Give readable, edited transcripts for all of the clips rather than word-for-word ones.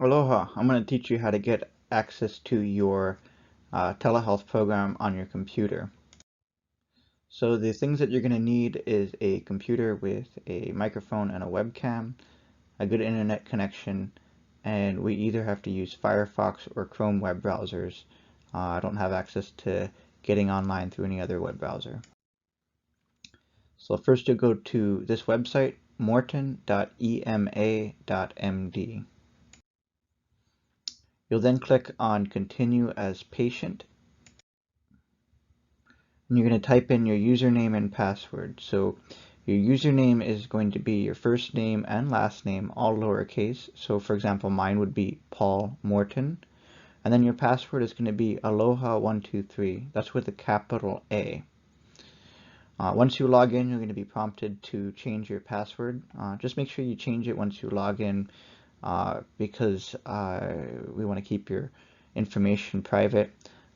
Aloha, I'm going to teach you how to get access to your telehealth program on your computer. So the things that you're going to need is a computer with a microphone and a webcam, a good internet connection, and we either have to use Firefox or Chrome web browsers. I don't have access to getting online through any other web browser. So first you'll go to this website, morton.ema.md. You'll then click on Continue as Patient, and you're going to type in your username and password. So your username is going to be your first name and last name, all lowercase. So for example, mine would be Paul Morton. And then your password is going to be Aloha123. That's with a capital A. Once you log in, you're going to be prompted to change your password. Just make sure you change it once you log in because we want to keep your information private.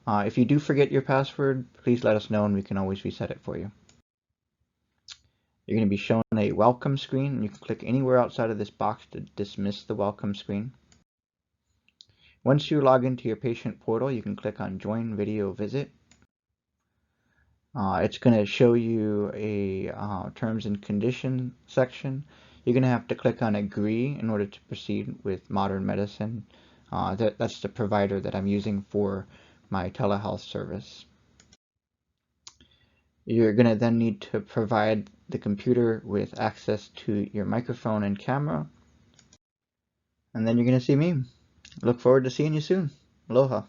If you do forget your password, please let us know and we can always reset it for you. You're going to be shown a welcome screen, and you can click anywhere outside of this box to dismiss the welcome screen. Once you log into your patient portal, you can click on Join Video Visit. It's going to show you a terms and conditions section. You're going to have to click on Agree in order to proceed with modern medicine. That's the provider that I'm using for my telehealth service. You're going to then need to provide the computer with access to your microphone and camera. And then you're going to see me. Look forward to seeing you soon. Aloha.